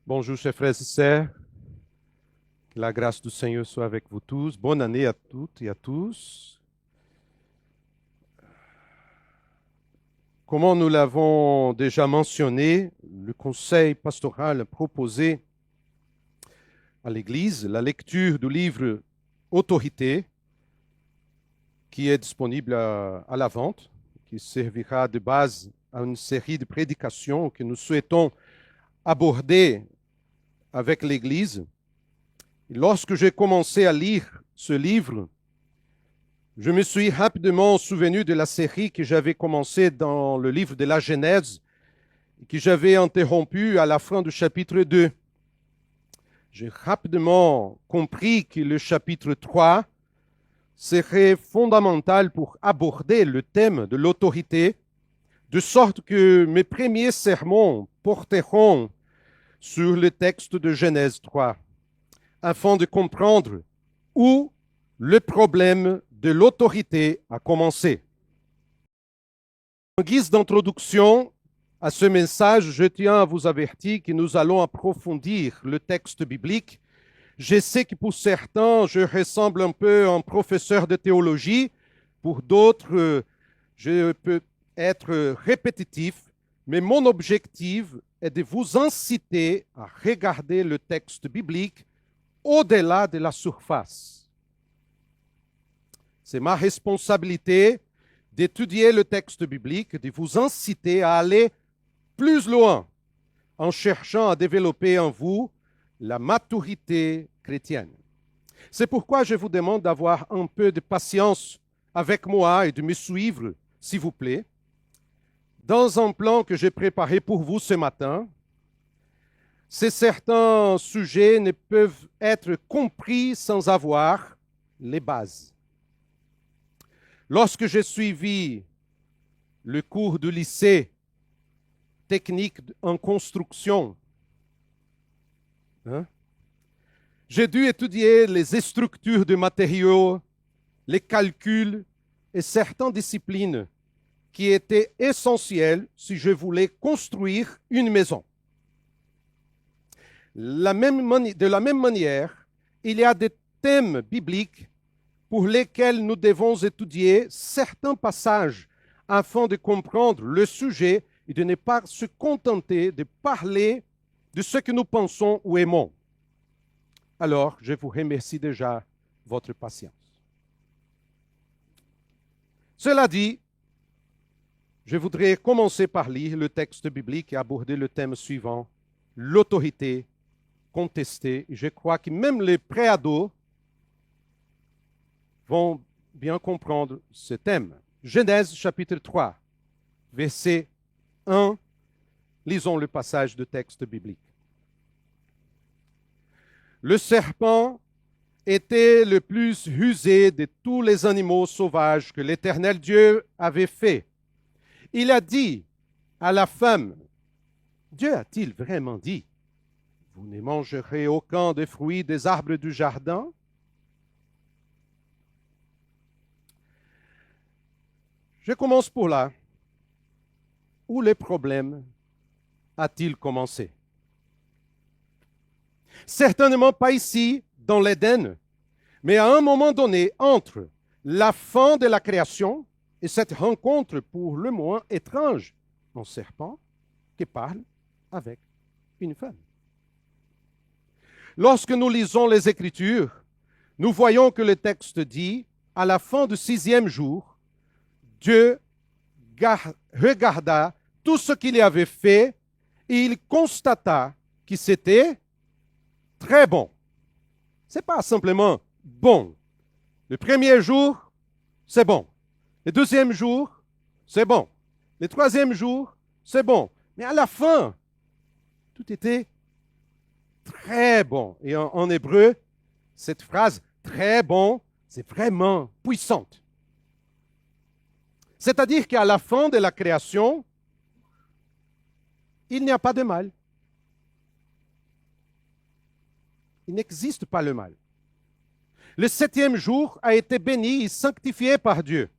Bonjour, chers frères et sœurs. Que la grâce du Seigneur soit avec vous tous. Bonne année à toutes et à tous. Comme nous l'avons déjà mentionné, le conseil pastoral a proposé à l'Église la lecture du livre Autorité, qui est disponible à la vente, qui servira de base à une série de prédications que nous souhaitons aborder avec l'Église. Et lorsque j'ai commencé à lire ce livre, je me suis rapidement souvenu de la série que j'avais commencée dans le livre de la Genèse et que j'avais interrompue à la fin du chapitre 2. J'ai rapidement compris que le chapitre 3 serait fondamental pour aborder le thème de l'autorité, de sorte que mes premiers sermons porteront sur le texte de Genèse 3, afin de comprendre où le problème de l'autorité a commencé. En guise d'introduction à ce message, je tiens à vous avertir que nous allons approfondir le texte biblique. Je sais que pour certains, je ressemble un peu à un professeur de théologie. Pour d'autres, je peux être répétitif. Mais mon objectif est de vous inciter à regarder le texte biblique au-delà de la surface. C'est ma responsabilité d'étudier le texte biblique, de vous inciter à aller plus loin en cherchant à développer en vous la maturité chrétienne. C'est pourquoi je vous demande d'avoir un peu de patience avec moi et de me suivre, s'il vous plaît, dans un plan que j'ai préparé pour vous ce matin. Certains sujets ne peuvent être compris sans avoir les bases. Lorsque j'ai suivi le cours du lycée technique en construction, j'ai dû étudier les structures de matériaux, les calculs et certaines disciplines qui étaient essentielles si je voulais construire une maison. De la même manière, il y a des thèmes bibliques pour lesquels nous devons étudier certains passages afin de comprendre le sujet et de ne pas se contenter de parler de ce que nous pensons ou aimons. Alors, je vous remercie déjà de votre patience. Cela dit, je voudrais commencer par lire le texte biblique et aborder le thème suivant, l'autorité contestée. Je crois que même les préados vont bien comprendre ce thème. Genèse chapitre 3, verset 1. Lisons le passage de texte biblique. Le serpent était le plus rusé de tous les animaux sauvages que l'Éternel Dieu avait fait. Il a dit à la femme, Dieu a-t-il vraiment dit, vous ne mangerez aucun des fruits des arbres du jardin? Je commence pour là. Où le problème a-t-il commencé? Certainement pas ici, dans l'Éden, mais à un moment donné, entre la fin de la création et cette rencontre pour le moins étrange, un serpent qui parle avec une femme. Lorsque nous lisons les Écritures, nous voyons que le texte dit, à la fin du 6e jour, Dieu regarda tout ce qu'il avait fait et il constata que c'était très bon. Ce n'est pas simplement bon. Le premier jour, c'est bon. Le deuxième jour, c'est bon. Le troisième jour, c'est bon. Mais à la fin, tout était très bon. Et en hébreu, cette phrase très bon, c'est vraiment puissante. C'est-à-dire qu'à la fin de la création, il n'y a pas de mal. Il n'existe pas le mal. Le 7e jour a été béni et sanctifié par Dieu.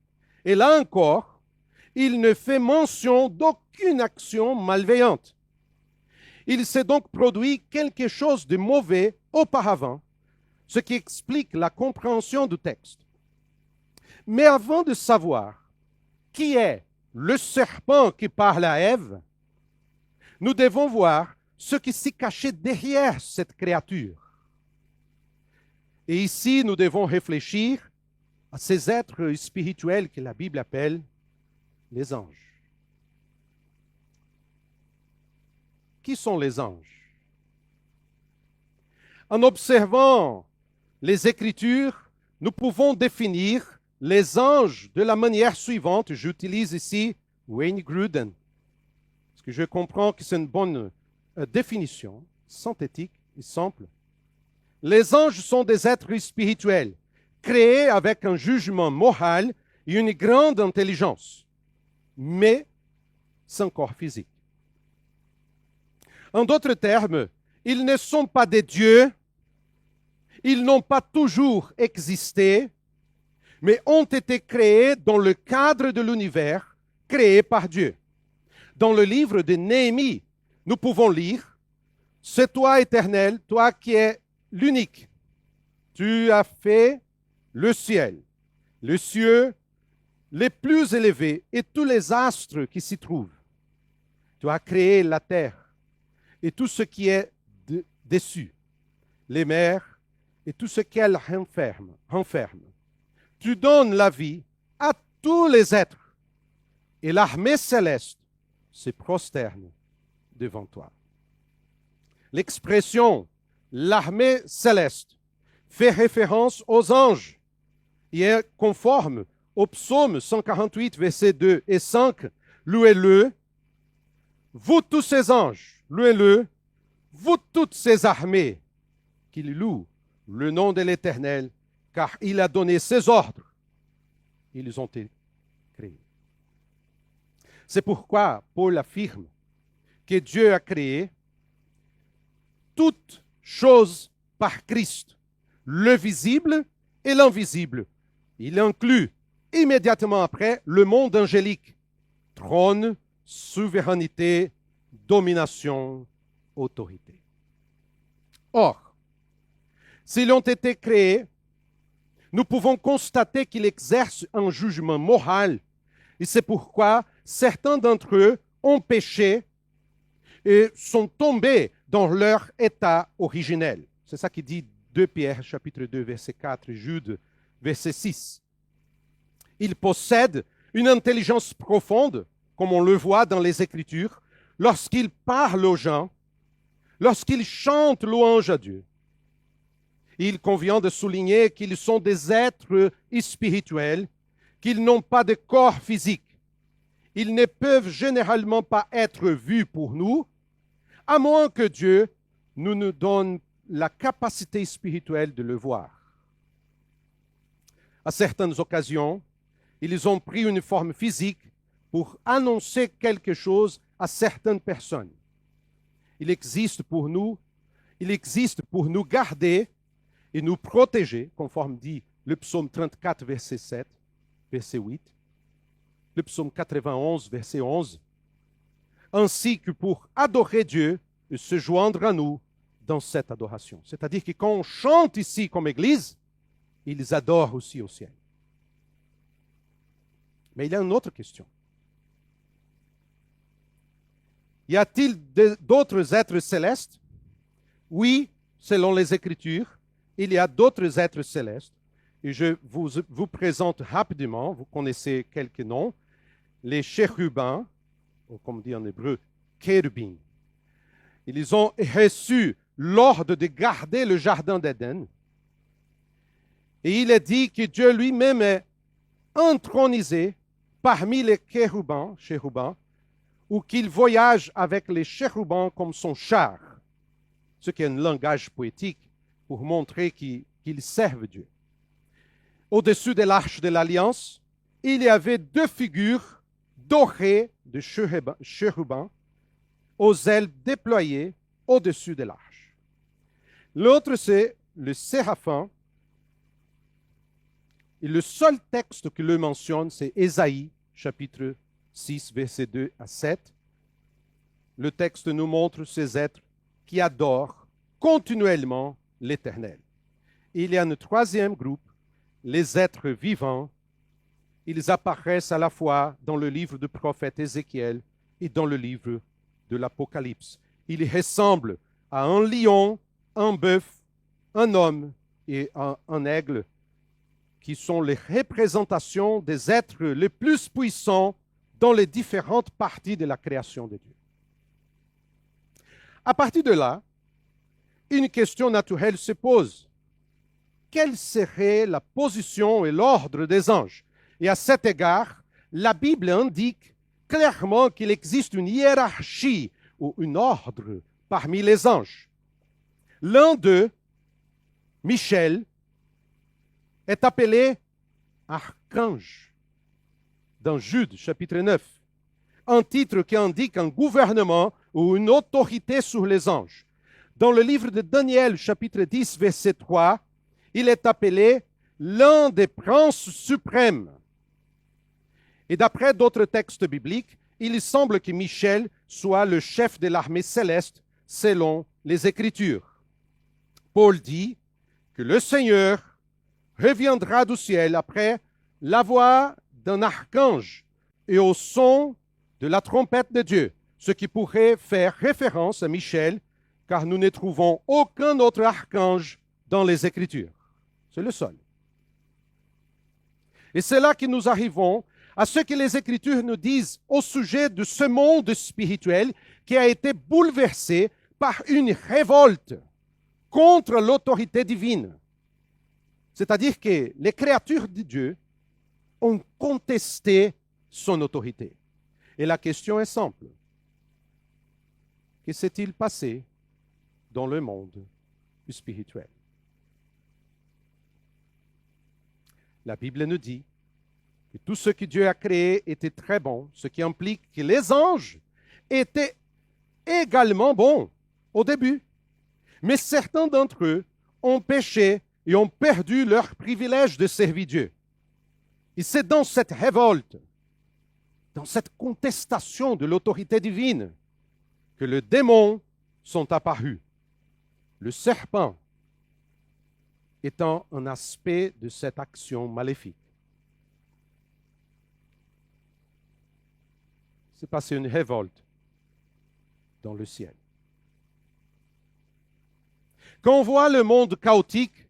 Et là encore, il ne fait mention d'aucune action malveillante. Il s'est donc produit quelque chose de mauvais auparavant, ce qui explique la compréhension du texte. Mais avant de savoir qui est le serpent qui parle à Ève, nous devons voir ce qui s'est caché derrière cette créature. Et ici, nous devons réfléchir à ces êtres spirituels que la Bible appelle les anges. Qui sont les anges? En observant les Écritures, nous pouvons définir les anges de la manière suivante. J'utilise ici Wayne Grudem, parce que je comprends que c'est une bonne définition, synthétique et simple. Les anges sont des êtres spirituels, créés avec un jugement moral et une grande intelligence, mais sans corps physique. En d'autres termes, ils ne sont pas des dieux, ils n'ont pas toujours existé, mais ont été créés dans le cadre de l'univers créé par Dieu. Dans le livre de Néhémie, nous pouvons lire « C'est toi, Éternel, toi qui es l'unique. Tu as fait le ciel, les cieux les plus élevés et tous les astres qui s'y trouvent. Tu as créé la terre et tout ce qui est dessus, les mers et tout ce qu'elles renferment. Tu donnes la vie à tous les êtres et l'armée céleste se prosterne devant toi. » L'expression « l'armée céleste » fait référence aux anges et est conforme au psaume 148, versets 2 et 5. « Louez-le, vous tous ces anges, louez-le, vous toutes ces armées, qu'il loue le nom de l'Éternel, car il a donné ses ordres. Ils ont été créés. » C'est pourquoi Paul affirme que Dieu a créé toutes choses par Christ, le visible et l'invisible. Il inclut immédiatement après le monde angélique, trône, souveraineté, domination, autorité. Or, s'ils ont été créés, nous pouvons constater qu'ils exercent un jugement moral, et c'est pourquoi certains d'entre eux ont péché et sont tombés dans leur état originel. C'est ça qui dit 2 Pierre, chapitre 2, verset 4, Jude, verset 6. Ils possèdent une intelligence profonde, comme on le voit dans les Écritures, lorsqu'ils parlent aux gens, lorsqu'ils chantent louange à Dieu. Il convient de souligner qu'ils sont des êtres spirituels, qu'ils n'ont pas de corps physique. Ils ne peuvent généralement pas être vus pour nous, à moins que Dieu nous donne la capacité spirituelle de le voir. À certaines occasions, ils ont pris une forme physique pour annoncer quelque chose à certaines personnes. Il existe pour nous garder et nous protéger, conforme dit le psaume 34, verset 7, verset 8, le psaume 91, verset 11, ainsi que pour adorer Dieu et se joindre à nous dans cette adoration. C'est-à-dire que quand on chante ici comme Église, ils adorent aussi au ciel. Mais il y a une autre question. Y a-t-il d'autres êtres célestes? Oui, selon les Écritures, il y a d'autres êtres célestes. Et je vous présente rapidement, vous connaissez quelques noms, les chérubins, ou comme on dit en hébreu, kérubim. Ils ont reçu l'ordre de garder le jardin d'Éden. Et il est dit que Dieu lui-même est intronisé parmi les chérubins, ou qu'il voyage avec les chérubins comme son char, ce qui est un langage poétique pour montrer qu'ils servent Dieu. Au-dessus de l'arche de l'Alliance, il y avait deux figures dorées de chérubins aux ailes déployées au-dessus de l'arche. L'autre, c'est le séraphin. Et le seul texte qui le mentionne, c'est Ésaïe, chapitre 6, versets 2 à 7. le texte nous montre ces êtres qui adorent continuellement l'Éternel. Il y a un troisième groupe, les êtres vivants. Ils apparaissent à la fois dans le livre du prophète Ézéchiel et dans le livre de l'Apocalypse. Ils ressemblent à un lion, un bœuf, un homme et un aigle, qui sont les représentations des êtres les plus puissants dans les différentes parties de la création de Dieu. À partir de là, une question naturelle se pose. Quelle serait la position et l'ordre des anges? Et à cet égard, la Bible indique clairement qu'il existe une hiérarchie ou un ordre parmi les anges. L'un d'eux, Michel, est appelé archange dans Jude, chapitre 9, un titre qui indique un gouvernement ou une autorité sur les anges. Dans le livre de Daniel, chapitre 10, verset 3, il est appelé l'un des princes suprêmes. Et d'après d'autres textes bibliques, il semble que Michel soit le chef de l'armée céleste selon les Écritures. Paul dit que le Seigneur reviendra du ciel après la voix d'un archange et au son de la trompette de Dieu, ce qui pourrait faire référence à Michel, car nous ne trouvons aucun autre archange dans les Écritures. C'est le seul. Et c'est là que nous arrivons à ce que les Écritures nous disent au sujet de ce monde spirituel qui a été bouleversé par une révolte contre l'autorité divine. C'est-à-dire que les créatures de Dieu ont contesté son autorité. Et la question est simple. Que s'est-il passé dans le monde spirituel? La Bible nous dit que tout ce que Dieu a créé était très bon, ce qui implique que les anges étaient également bons au début. Mais certains d'entre eux ont péché et ont perdu leur privilège de servir Dieu. Et c'est dans cette révolte, dans cette contestation de l'autorité divine, que les démons sont apparus. Le serpent étant un aspect de cette action maléfique. C'est passé une révolte dans le ciel. Quand on voit le monde chaotique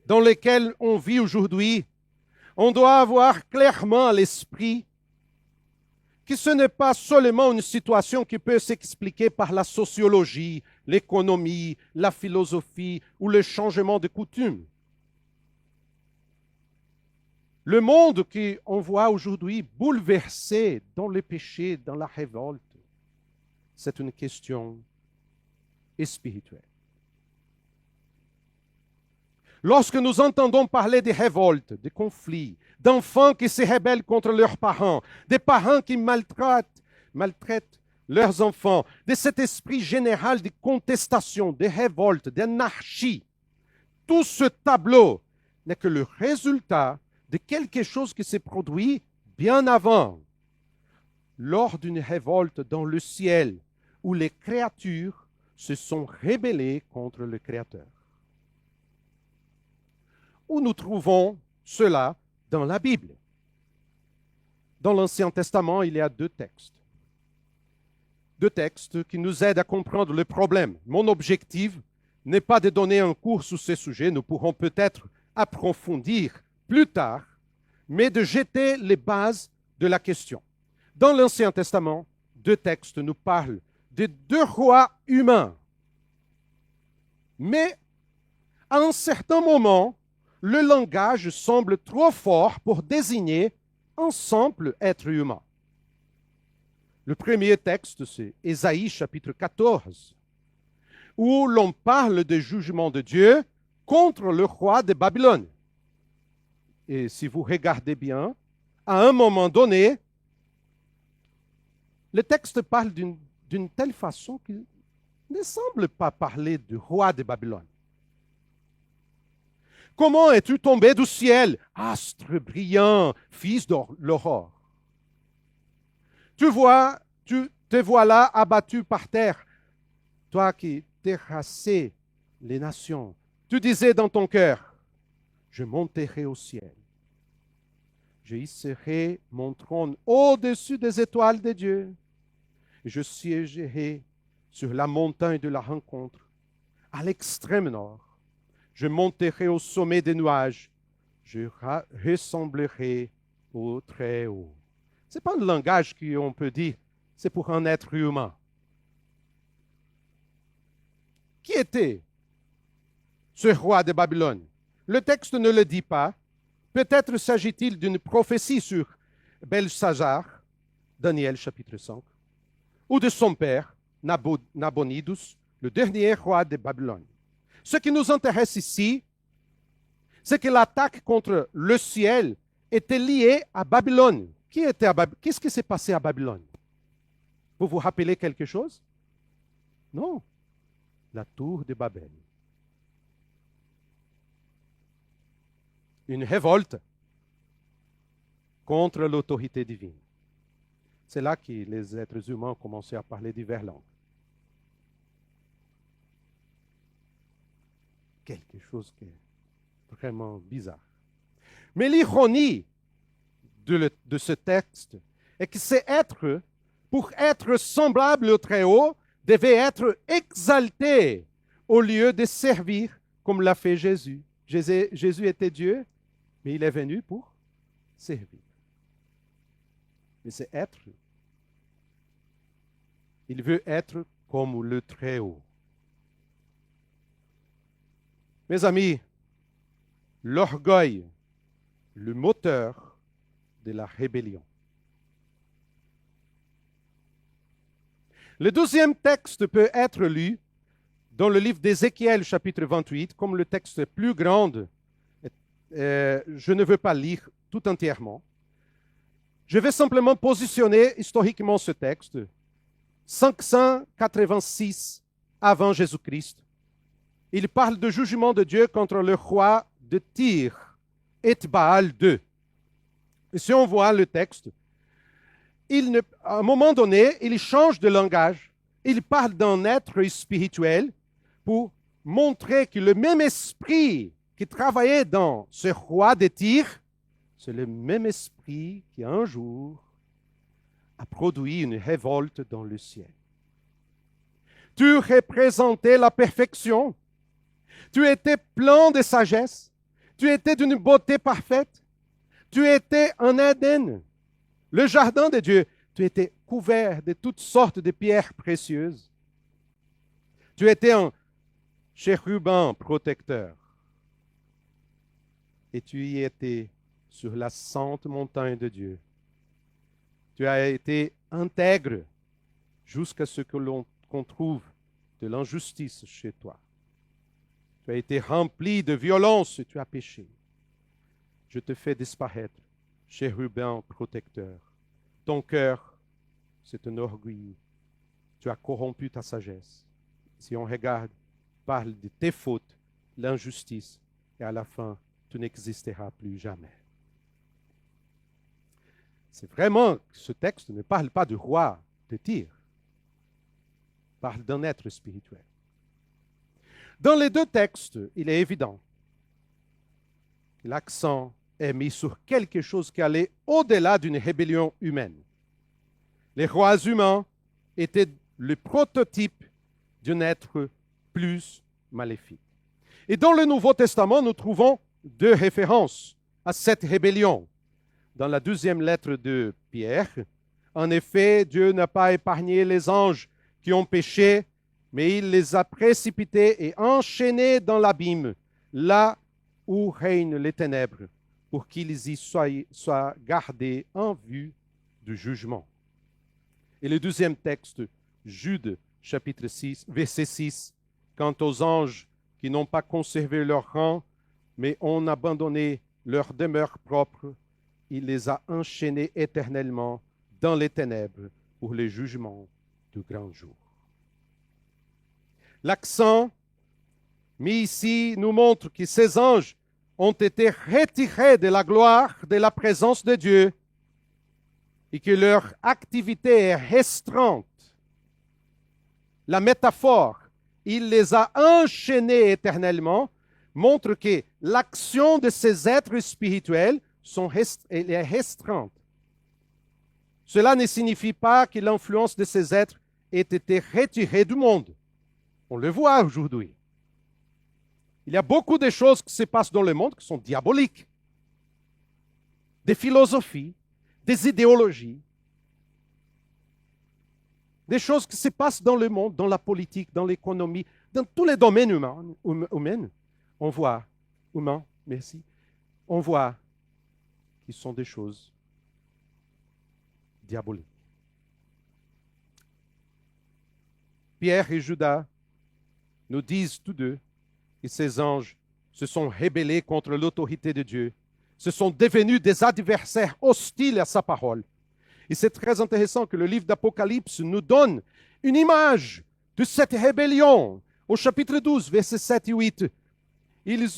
dans lequel on vit aujourd'hui, on doit avoir clairement à l'esprit que ce n'est pas seulement une situation qui peut s'expliquer par la sociologie, l'économie, la philosophie ou le changement de coutumes. Le monde qu'on voit aujourd'hui bouleversé dans le péché, dans la révolte, c'est une question spirituelle. Lorsque nous entendons parler de révoltes, de conflits, d'enfants qui se rebellent contre leurs parents, des parents qui maltraitent leurs enfants, de cet esprit général de contestation, de révolte, d'anarchie, tout ce tableau n'est que le résultat de quelque chose qui s'est produit bien avant, lors d'une révolte dans le ciel, où les créatures se sont rebellées contre le Créateur. Où nous trouvons cela dans la Bible. Dans l'Ancien Testament, il y a deux textes. Deux textes qui nous aident à comprendre le problème. Mon objectif n'est pas de donner un cours sur ce sujet, nous pourrons peut-être approfondir plus tard, mais de jeter les bases de la question. Dans l'Ancien Testament, deux textes nous parlent de deux rois humains. Mais à un certain moment, le langage semble trop fort pour désigner un simple être humain. Le premier texte, c'est Ésaïe chapitre 14, où l'on parle des jugements de Dieu contre le roi de Babylone. Et si vous regardez bien, à un moment donné, le texte parle d'une telle façon qu'il ne semble pas parler du roi de Babylone. Comment es-tu tombé du ciel, astre brillant, fils de l'aurore? Tu vois, tu te voilà abattu par terre, toi qui terrassais les nations. Tu disais dans ton cœur, je monterai au ciel. Je hisserai mon trône au-dessus des étoiles de Dieu. Je siégerai sur la montagne de la rencontre, à l'extrême nord. Je monterai au sommet des nuages. Je ressemblerai au Très-Haut. Ce n'est pas le langage qu'on peut dire, c'est pour un être humain. Qui était ce roi de Babylone? Le texte ne le dit pas. Peut-être s'agit-il d'une prophétie sur Belshazzar, Daniel chapitre 5, ou de son père, Nabonidus, le dernier roi de Babylone. Ce qui nous intéresse ici, c'est que l'attaque contre le ciel était liée à Babylone. Qu'est-ce qui s'est passé à Babylone? Vous vous rappelez quelque chose? Non. La tour de Babel. Une révolte contre l'autorité divine. C'est là que les êtres humains ont commencé à parler diverses langues. Quelque chose qui est vraiment bizarre. Mais l'ironie de ce texte est que c'est pour être semblable au Très-Haut, devait être exalté au lieu de servir comme l'a fait Jésus. Jésus était Dieu, mais il est venu pour servir. Mais c'est être. Il veut être comme le Très-Haut. Mes amis, l'orgueil, le moteur de la rébellion. Le deuxième texte peut être lu dans le livre d'Ézéchiel, chapitre 28, comme le texte plus grand. Je ne veux pas lire tout entièrement. Je vais simplement positionner historiquement ce texte. 586 avant Jésus-Christ. Il parle de jugement de Dieu contre le roi de Tyr, et Baal II. Et si on voit le texte, à un moment donné, il change de langage. Il parle d'un être spirituel pour montrer que le même esprit qui travaillait dans ce roi de Tyr, c'est le même esprit qui un jour a produit une révolte dans le ciel. Tu représentais la perfection. Tu étais plein de sagesse. Tu étais d'une beauté parfaite. Tu étais un Éden, le jardin de Dieu. Tu étais couvert de toutes sortes de pierres précieuses. Tu étais un chérubin protecteur. Et tu y étais sur la sainte montagne de Dieu. Tu as été intègre jusqu'à ce qu'on trouve de l'injustice chez toi. Tu as été rempli de violence et tu as péché. Je te fais disparaître, chérubin protecteur. Ton cœur, c'est un orgueil. Tu as corrompu ta sagesse. Si on regarde, parle de tes fautes, l'injustice, et à la fin, tu n'existeras plus jamais. C'est vraiment, ce texte ne parle pas du roi de Tyr. Il parle d'un être spirituel. Dans les deux textes, il est évident que l'accent est mis sur quelque chose qui allait au-delà d'une rébellion humaine. Les rois humains étaient le prototype d'un être plus maléfique. Et dans le Nouveau Testament, nous trouvons deux références à cette rébellion. Dans la deuxième lettre de Pierre, en effet, Dieu n'a pas épargné les anges qui ont péché, mais il les a précipités et enchaînés dans l'abîme, là où règnent les ténèbres, pour qu'ils y soient gardés en vue du jugement. Et le deuxième texte, Jude, chapitre 6, verset 6, quant aux anges qui n'ont pas conservé leur rang, mais ont abandonné leur demeure propre, il les a enchaînés éternellement dans les ténèbres pour le jugement du grand jour. L'accent mis ici nous montre que ces anges ont été retirés de la gloire de la présence de Dieu et que leur activité est restreinte la métaphore, il les a enchaînés éternellement, montre que l'action de ces êtres spirituels est restreinte. Cela ne signifie pas que l'influence de ces êtres ait été retirée du monde. On le voit aujourd'hui. Il y a beaucoup de choses qui se passent dans le monde qui sont diaboliques. Des philosophies, des idéologies, des choses qui se passent dans le monde, dans la politique, dans l'économie, dans tous les domaines humains. On voit, on voit qu'ils sont des choses diaboliques. Pierre et Judas nous disent tous deux que ces anges se sont rebellés contre l'autorité de Dieu, se sont devenus des adversaires hostiles à sa parole. Et c'est très intéressant que le livre d'Apocalypse nous donne une image de cette rébellion. Au chapitre 12, versets 7 et 8, il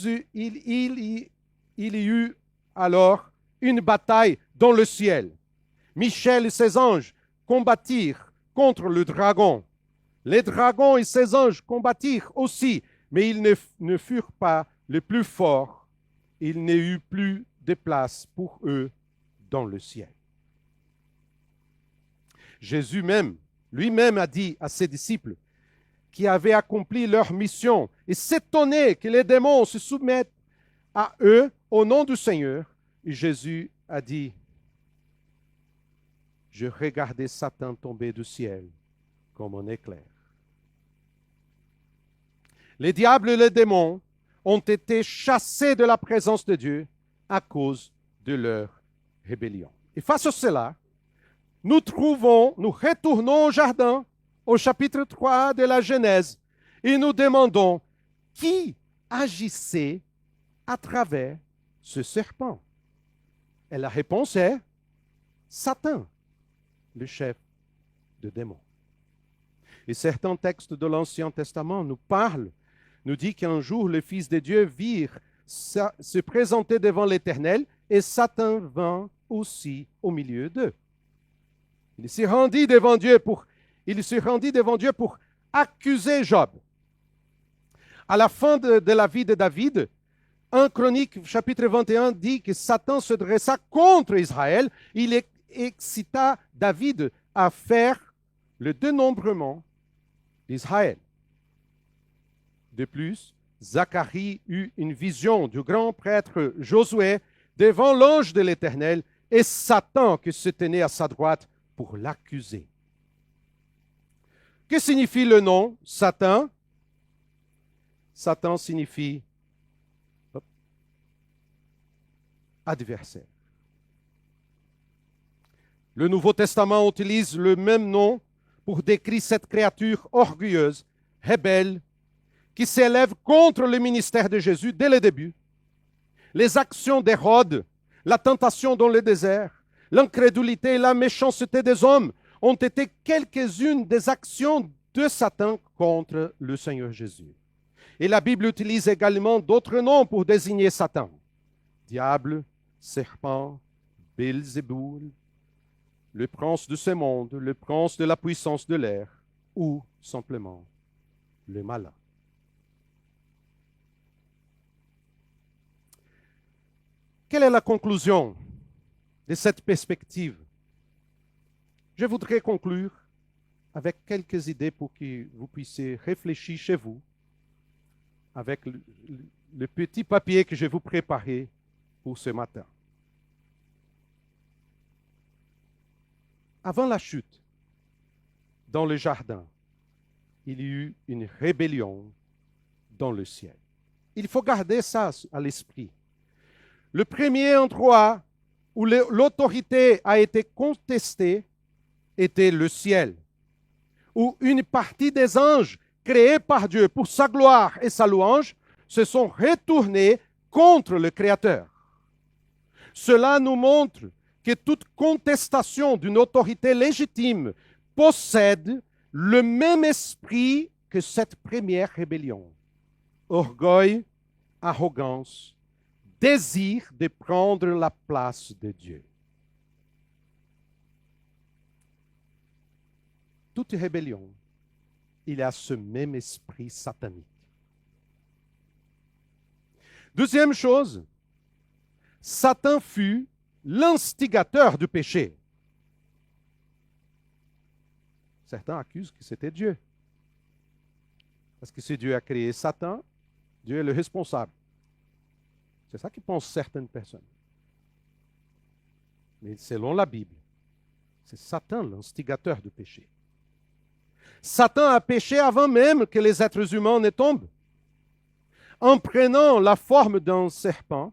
y eut alors une bataille dans le ciel. Michel et ses anges combattirent contre le dragon. Les dragons et ses anges combattirent aussi, mais ils ne furent pas les plus forts. Il n'y eut plus de place pour eux dans le ciel. Jésus lui-même a dit à ses disciples qui avaient accompli leur mission et s'étonnaient que les démons se soumettent à eux au nom du Seigneur. Et Jésus a dit, je regardais Satan tomber du ciel comme un éclair. Les diables et les démons ont été chassés de la présence de Dieu à cause de leur rébellion. Et face à cela, nous retournons au jardin, au chapitre 3 de la Genèse, et nous demandons qui agissait à travers ce serpent. Et la réponse est Satan, le chef de démons. Et certains textes de l'Ancien Testament nous disent qu'un jour le Fils de Dieu virent se présenter devant l'Éternel et Satan vint aussi au milieu d'eux. Il se rendit devant Dieu pour accuser Job. À la fin de la vie de David, 1 Chronique, chapitre 21, dit que Satan se dressa contre Israël. Il excita David à faire le dénombrement d'Israël. De plus, Zacharie eut une vision du grand prêtre Josué devant l'ange de l'Éternel et Satan qui se tenait à sa droite pour l'accuser. Que signifie le nom Satan? Satan signifie adversaire. Le Nouveau Testament utilise le même nom pour décrire cette créature orgueilleuse, rebelle, qui s'élève contre le ministère de Jésus dès le début. Les actions d'Hérode, la tentation dans le désert, l'incrédulité et la méchanceté des hommes ont été quelques-unes des actions de Satan contre le Seigneur Jésus. Et la Bible utilise également d'autres noms pour désigner Satan. Diable, serpent, Belzéboul, le prince de ce monde, le prince de la puissance de l'air, ou simplement le malin. Quelle est la conclusion de cette perspective? Je voudrais conclure avec quelques idées pour que vous puissiez réfléchir chez vous avec le petit papier que je vous préparais pour ce matin. Avant la chute, dans le jardin, il y eut une rébellion dans le ciel. Il faut garder ça à l'esprit. Le premier endroit où l'autorité a été contestée était le ciel, où une partie des anges créés par Dieu pour sa gloire et sa louange se sont retournés contre le Créateur. Cela nous montre que toute contestation d'une autorité légitime possède le même esprit que cette première rébellion. Orgueil, arrogance, désir de prendre la place de Dieu. Toute rébellion il a ce même esprit satanique. Deuxième chose, Satan fut l'instigateur du péché. Certains accusent que c'était Dieu. Parce que si Dieu a créé Satan, Dieu est le responsable. C'est ça que pensent certaines personnes. Mais selon la Bible, c'est Satan l'instigateur du péché. Satan a péché avant même que les êtres humains ne tombent. En prenant la forme d'un serpent,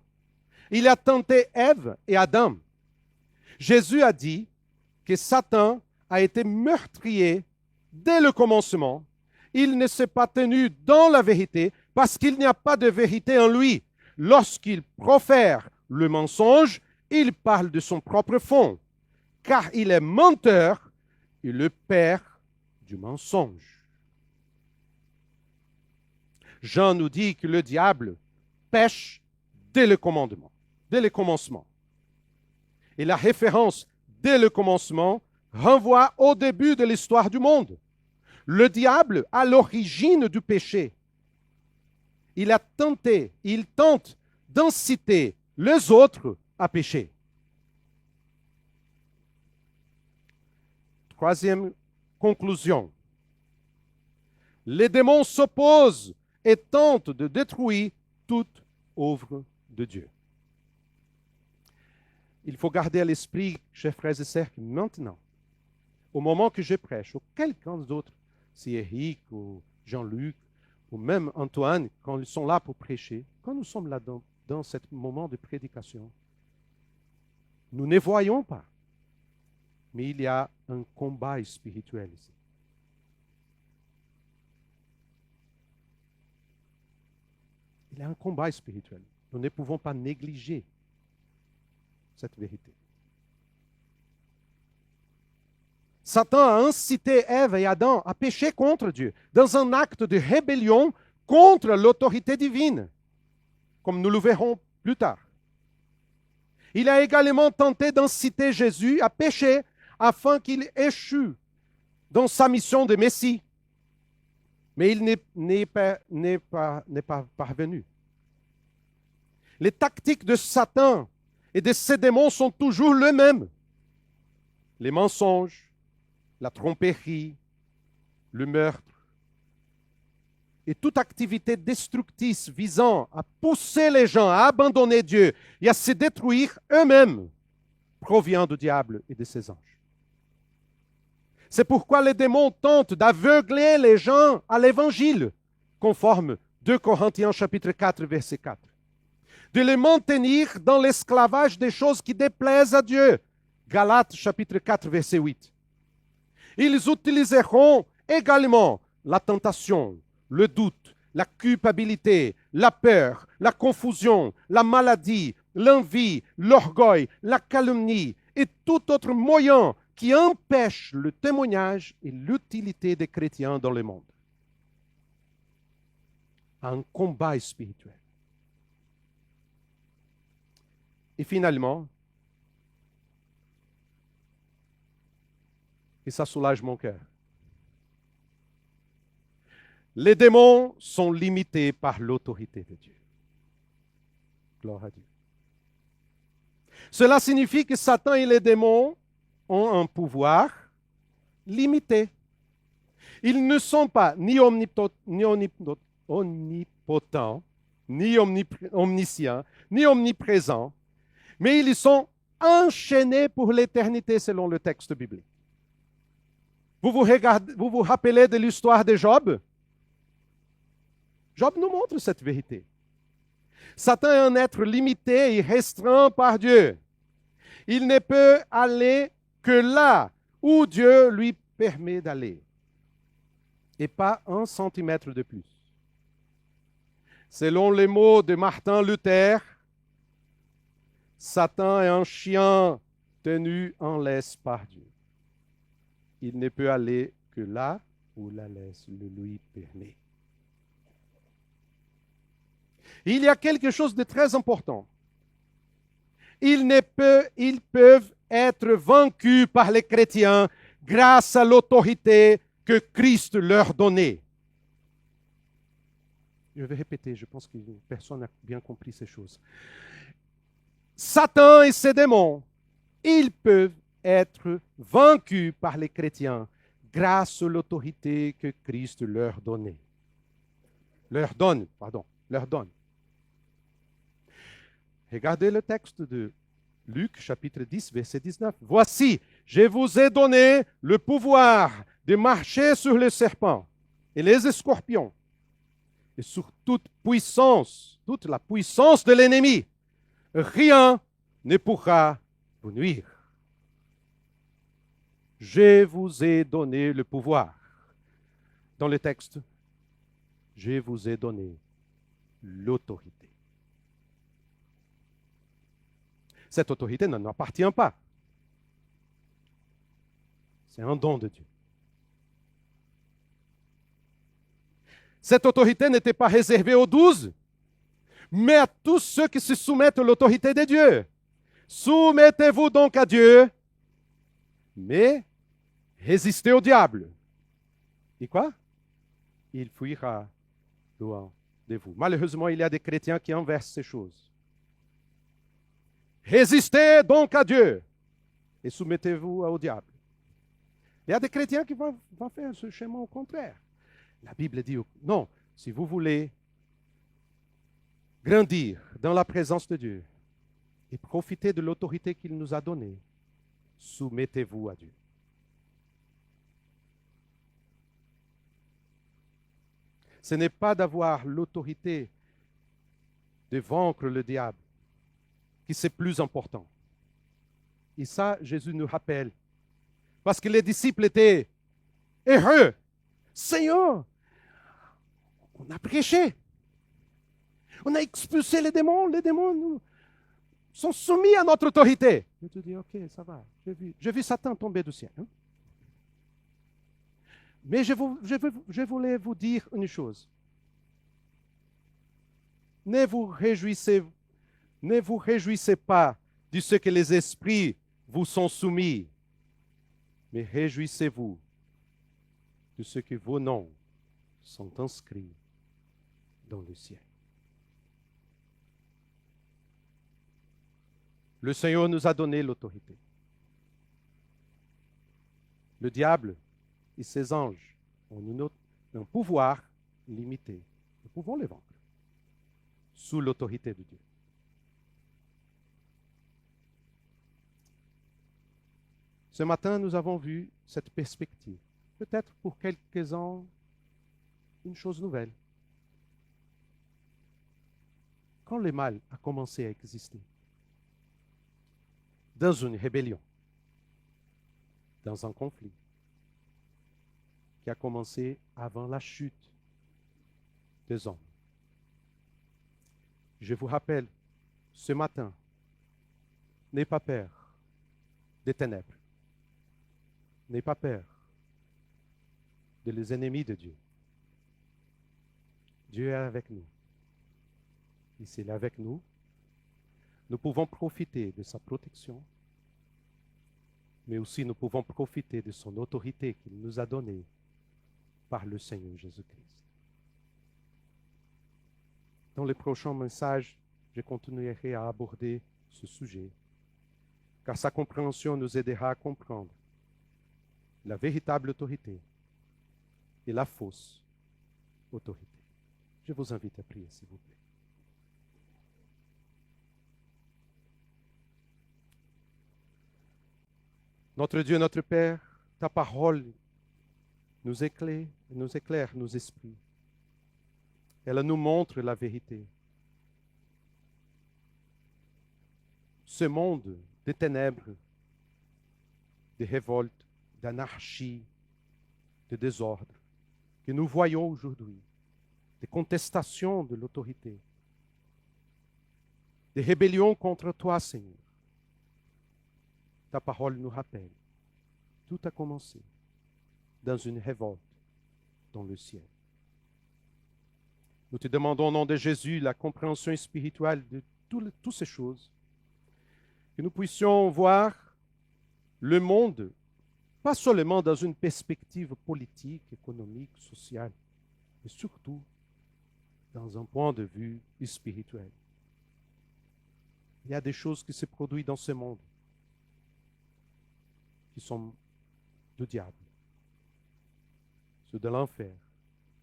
il a tenté Ève et Adam. Jésus a dit que Satan a été meurtrier dès le commencement. Il ne s'est pas tenu dans la vérité parce qu'il n'y a pas de vérité en lui. Lorsqu'il profère le mensonge, il parle de son propre fond, car il est menteur et le père du mensonge. Jean nous dit que le diable pêche dès le commandement, dès le commencement. Et la référence dès le commencement renvoie au début de l'histoire du monde. Le diable à l'origine du péché. Il tente d'inciter les autres à pécher. Troisième conclusion. Les démons s'opposent et tentent de détruire toute œuvre de Dieu. Il faut garder à l'esprit, chers frères et sœurs, que maintenant, au moment que je prêche, ou quelqu'un d'autre, si Eric ou Jean-Luc, ou même Antoine, quand ils sont là pour prêcher, quand nous sommes là dans ce moment de prédication, nous ne voyons pas, mais il y a un combat spirituel ici. Il y a un combat spirituel. Nous ne pouvons pas négliger cette vérité. Satan a incité Ève et Adam à pécher contre Dieu dans un acte de rébellion contre l'autorité divine, comme nous le verrons plus tard. Il a également tenté d'inciter Jésus à pécher afin qu'il échoue dans sa mission de Messie. Mais il n'est pas parvenu. Les tactiques de Satan et de ses démons sont toujours les mêmes. Les mensonges, la tromperie, le meurtre et toute activité destructrice visant à pousser les gens à abandonner Dieu et à se détruire eux-mêmes provient du diable et de ses anges. C'est pourquoi les démons tentent d'aveugler les gens à l'évangile, conforme 2 Corinthiens chapitre 4, verset 4. De les maintenir dans l'esclavage des choses qui déplaisent à Dieu. Galates chapitre 4, verset 8. Ils utiliseront également la tentation, le doute, la culpabilité, la peur, la confusion, la maladie, l'envie, l'orgueil, la calomnie et tout autre moyen qui empêche le témoignage et l'utilité des chrétiens dans le monde. Un combat spirituel. Et finalement, et ça soulage mon cœur, les démons sont limités par l'autorité de Dieu. Gloire à Dieu. Cela signifie que Satan et les démons ont un pouvoir limité. Ils ne sont pas ni omnipotents, ni omniscients, ni omniprésents, mais ils sont enchaînés pour l'éternité selon le texte biblique. Vous vous rappelez de l'histoire de Job? Job nous montre cette vérité. Satan est un être limité et restreint par Dieu. Il ne peut aller que là où Dieu lui permet d'aller, et pas 1 centimètre de plus. Selon les mots de Martin Luther, Satan est un chien tenu en laisse par Dieu. Il ne peut aller que là où la laisse le lui permet. Il y a quelque chose de très important. Ils peuvent être vaincus par les chrétiens grâce à l'autorité que Christ leur donnait. Je vais répéter, je pense que personne n'a bien compris ces choses. Satan et ses démons, ils peuvent être vaincus par les chrétiens grâce à l'autorité que Christ leur donnait. Leur donne. Regardez le texte de Luc, chapitre 10, verset 19. Voici, je vous ai donné le pouvoir de marcher sur les serpents et les scorpions et sur toute la puissance de l'ennemi. Rien ne pourra vous nuire. Je vous ai donné le pouvoir. Dans le texte, je vous ai donné l'autorité. Cette autorité ne n'appartient pas. C'est un don de Dieu. Cette autorité n'était pas réservée aux 12, mais à tous ceux qui se soumettent à l'autorité de Dieu. Soumettez-vous donc à Dieu, mais résistez au diable. Et quoi? Il fuira loin de vous. Malheureusement, il y a des chrétiens qui inversent ces choses. Résistez donc à Dieu et soumettez-vous au diable. Il y a des chrétiens qui vont faire ce chemin au contraire. La Bible dit non, si vous voulez grandir dans la présence de Dieu et profiter de l'autorité qu'il nous a donnée, soumettez-vous à Dieu. Ce n'est pas d'avoir l'autorité de vaincre le diable qui c'est plus important. Et ça, Jésus nous rappelle. Parce que les disciples étaient heureux. Seigneur, on a prêché. On a expulsé les démons nous sont soumis à notre autorité. Je te dis, ok, ça va. J'ai vu Satan tomber du ciel. Hein? Mais je voulais vous dire une chose. Ne vous réjouissez pas de ce que les esprits vous sont soumis, mais réjouissez-vous de ce que vos noms sont inscrits dans le ciel. Le Seigneur nous a donné l'autorité. Le diable et ses anges ont un pouvoir limité. Nous pouvons les vaincre sous l'autorité de Dieu. Ce matin, nous avons vu cette perspective. Peut-être pour quelques-uns, une chose nouvelle. Quand le mal a commencé à exister, dans une rébellion, dans un conflit, qui a commencé avant la chute des hommes. Je vous rappelle, ce matin, n'aie pas peur des ténèbres. N'aie pas peur des ennemis de Dieu. Dieu est avec nous. Et s'il est avec nous, nous pouvons profiter de sa protection, mais aussi nous pouvons profiter de son autorité qu'il nous a donnée par le Seigneur Jésus-Christ. Dans les prochains messages, je continuerai à aborder ce sujet, car sa compréhension nous aidera à comprendre la véritable autorité et la fausse autorité. Je vous invite à prier, s'il vous plaît. Notre Dieu, notre Père, ta parole nous éclaire nos esprits. Elle nous montre la vérité. Ce monde de ténèbres, de révolte, d'anarchie, de désordre que nous voyons aujourd'hui, de contestation de l'autorité, de rébellion contre toi, Seigneur. Ta parole nous rappelle, tout a commencé dans une révolte dans le ciel. Nous te demandons au nom de Jésus la compréhension spirituelle de toutes ces choses, que nous puissions voir le monde Pas seulement dans une perspective politique, économique, sociale, mais surtout dans un point de vue spirituel. Il y a des choses qui se produisent dans ce monde qui sont du diable, ceux de l'enfer,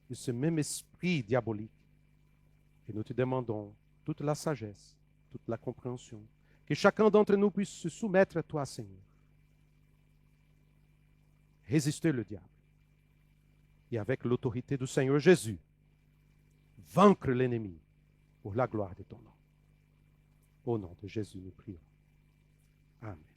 de ce même esprit diabolique. Et nous te demandons toute la sagesse, toute la compréhension, que chacun d'entre nous puisse se soumettre à toi, Seigneur. Résister le diable. Et avec l'autorité du Seigneur Jésus, vaincre l'ennemi pour la gloire de ton nom. Au nom de Jésus, nous prions. Amen.